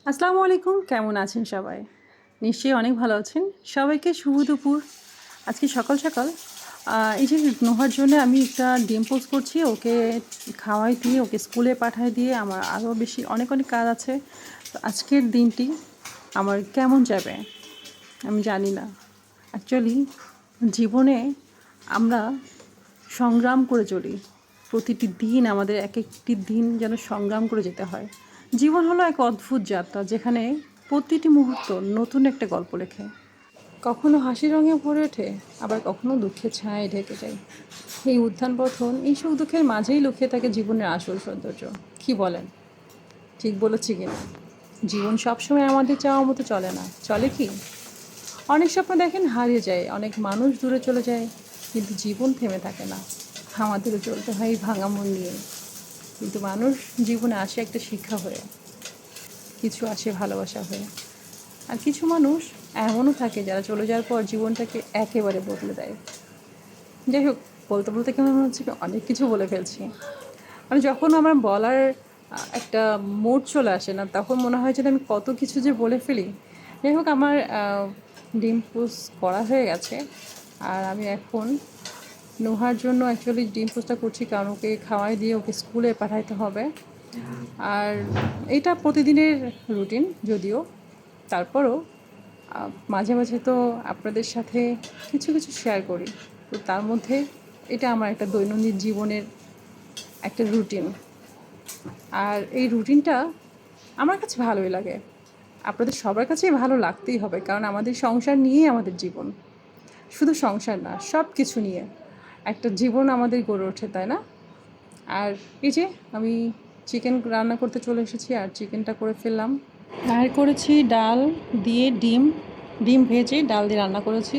আসসালামু আলাইকুম, কেমন আছেন সবাই? নিশ্চয়ই অনেক ভালো আছেন। সবাইকে শুভ দুপুর। আজকে সকাল সকাল এই যে নোহার জন্য আমি একটা ডিম পোস্ট করছি। ওকে খাওয়াই দিয়ে ওকে স্কুলে পাঠায় দিয়ে আমার আরও বেশি অনেক অনেক কাজ আছে। তো আজকের দিনটি আমার কেমন যাবে আমি জানি না। অ্যাকচুয়ালি জীবনে আমরা সংগ্রাম করে চলি। প্রতিটি দিন আমাদের এক একটি দিন যেন সংগ্রাম করে যেতে হয়। জীবন হলো এক অদ্ভুত যাত্রা, যেখানে প্রতিটি মুহূর্ত নতুন একটা গল্প লেখে। কখনো হাসি রঙে ভরে ওঠে, আবার কখনো দুঃখের ছায়ায় ঢেকে যায়। এই উত্থান পতন, এই সুখ দুঃখের মাঝেই লুকিয়ে থাকে জীবনের আসল সৌন্দর্য। কি বলেন? ঠিক বলেছি কিনা? জীবন সবসময় আমাদের চাওয়া মতো চলে না, চলে কি? অনেক স্বপ্ন দেখেন হারিয়ে যায়, অনেক মানুষ দূরে চলে যায়, কিন্তু জীবন থেমে থাকে না। আমাদেরও চলতে হয় এই ভাঙা মন নিয়ে। কিন্তু মানুষ জীবনে আসে একটা শিক্ষা হয়ে, কিছু আসে ভালোবাসা হয়ে, আর কিছু মানুষ এমনও থাকে যারা চলে যাওয়ার পর জীবনটাকে একেবারে বদলে দেয়। যাই হোক, বলতে বলতে কেমন হচ্ছে কি অনেক কিছু বলে ফেলছি। মানে যখন আমার বলার একটা মোড চলে আসে না, তখন মনে হয় যে আমি কত কিছু যে বলে ফেলি। যাই হোক, আমার ডিম পোস্ট করা হয়ে গেছে, আর আমি এখন নোহার জন্য অ্যাকচুয়ালি ডিম পোস্টটা করছি, কারণ ওকে খাওয়াই দিয়ে ওকে স্কুলে পাঠাইতে হবে। আর এটা প্রতিদিনের রুটিন যদিও, তারপরও মাঝে মাঝে তো আপনাদের সাথে কিছু কিছু শেয়ার করি। তো তার মধ্যে এটা আমার একটা দৈনন্দিন জীবনের একটা রুটিন। আর এই রুটিনটা আমার কাছে ভালোই লাগে। আপনাদের সবার কাছেই ভালো লাগতেই হবে, কারণ আমাদের সংসার নিয়েই আমাদের জীবন। শুধু সংসার না, সব কিছু নিয়ে একটা জীবন আমাদের গড়ে ওঠে, তাই না? আর এই যে আমি চিকেন রান্না করতে চলে এসেছি, আর চিকেনটা করে ফেললাম। আর করেছি ডাল দিয়ে ডিম, ডিম ভেজে ডাল দিয়ে রান্না করেছি।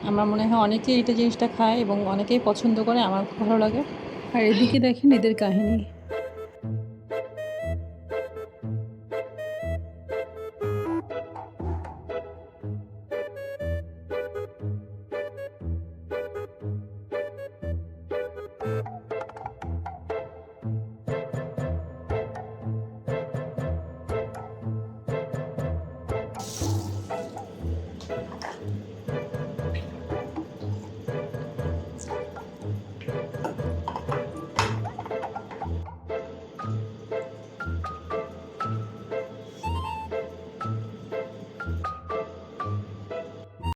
আমার মনে হয় অনেকেই এটা জিনিসটা খায় এবং অনেকেই পছন্দ করে, আমার খুব ভালো লাগে। আর এদিকে দেখেন এদের কাহিনী।